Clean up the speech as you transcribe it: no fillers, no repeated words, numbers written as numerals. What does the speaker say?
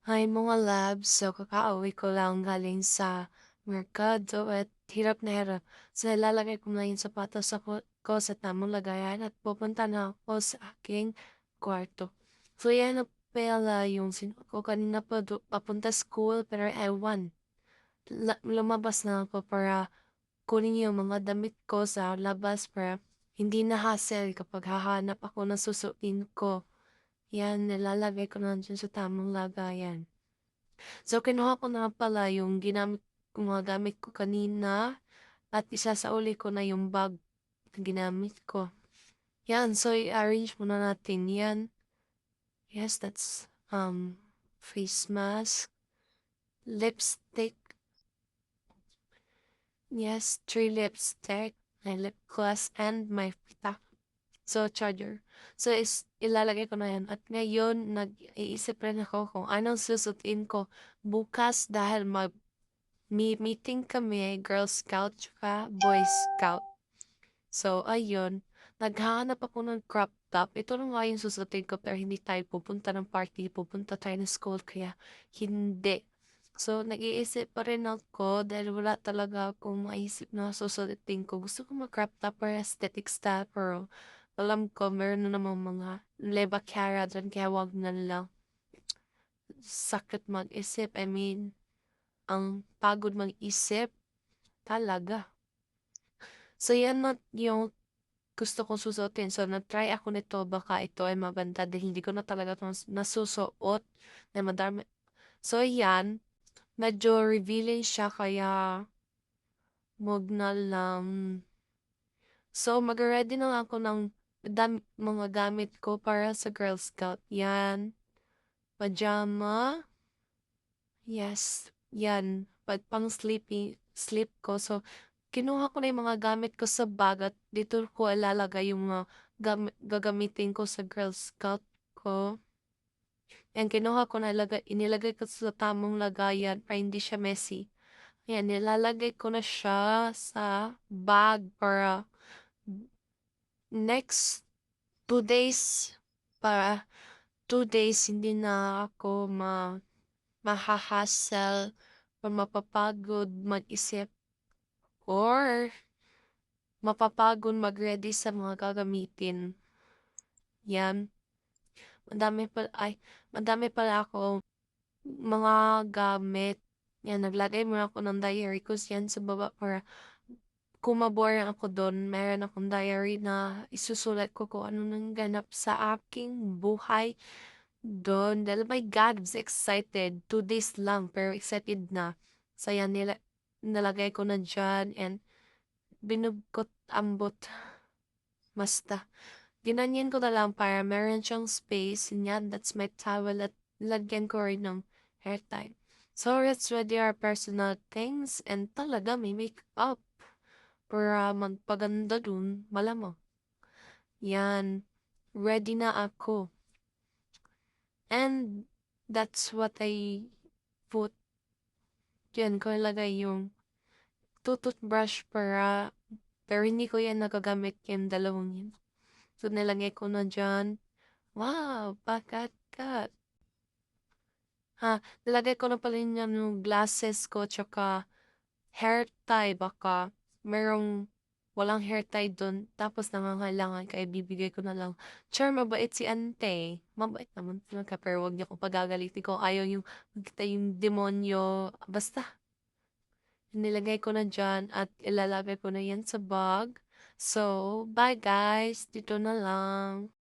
Hi mga labs, so kakauwi ko lang galing sa merkado at hirap na hirap. So nilalagay ko na yung sapatos ko sa tamang lagayan at pupunta na ako sa aking kwarto. So yan na pala yung sinuot ko kanina pa papunta school pero ewan. Lumabas na ako para kunin yung mga damit ko sa labas para hindi na hassle kapag hahanap ako ng susuotin ko. Yan, nilalagay ko na dyan sa tamang lagayan. So, kinuha ko na pala yung mga gamit ko kanina at isasauli ko na yung bag na ginamit ko. Yan, so i-arrange muna natin yan. Yes, that's face mask, lipstick. Yes, 3 lipstick, my lip gloss, and my pita. So, charger. So, ilalagay ko na yan. At ngayon, nag-iisip rin ako kung anong susutin ko bukas dahil meeting kami, Girl Scout tsaka Boy Scout. So, ayun. Naghahanap ako ng crop top. Ito na nga yung susutin ko pero hindi tayo pupunta ng party. Pupunta tayo ng school kaya hindi. So, nag-iisip pa rin ako dahil wala talaga akong maisip na susutin ko. Gusto ko mag-crop top or aesthetic style pero alam ko meron na namang mga leba cara dyan kaya wag na lang. Sakit mag-isip. I mean, ang pagod mag-isip. Talaga. So, yan na yung gusto kong susuotin. So, na-try ako nito. Baka ito ay maganda dahil hindi ko na talaga ito nasusuot na madami. So, yan. Medyo revealing siya kaya wag na lang. So, mag-ready na lang ako ng mga gamit ko para sa Girl Scout. Yan. Pajama. Yes. Yan. Sleep ko. So, kinuha ko na yung mga gamit ko sa bag at dito ko ilalagay yung mga gagamitin ko sa Girl Scout ko. Yan, kinuha ko na inilagay ko sa tamang lagayan para hindi siya messy. Yan, nilalagay ko na siya sa bag para next 2 days para 2 days hindi na ako mahahassle or mapapagod mag-isip or mapapagod mag-ready sa mga gagamitin. Yan. Madami pala ako mga gamit. Yan, naglagay muna ako ng diary ko yan sa baba para kung maboring ako doon, meron akong diary na isusulat ko kung ano nang ganap sa aking buhay doon. Dahil my God, I'm so excited. 2 days lang, pero excited na. So yan, nilagay ko na dyan and binugkot ambot. Basta. Ginanyan ko na lang para meron siyang space. Yan, that's my towel at lagyan ko rin ng hair tie. So, that's ready our personal things and talaga may makeup para magpaganda dun, malamang. Yan, ready na ako. And that's what I put. Yan, ko ilagay yung toothbrush pero hindi ko yan nagagamit yung dalawang yun. So, nilagay ko na dyan. Wow, pakat-kat. Ha, nilagay ko na pala yung glasses ko tsaka hair tie baka merong walang hair tie dun tapos nangangailangan kaya bibigay ko na lang. Char, mabait si ante. Mabait naman talaga pero wag niyo ko pagagalitin kung ayaw yung magkita yung demonyo. Basta, nilagay ko na dyan at ilalagay ko na yan sa bag. So, bye guys. Dito na lang.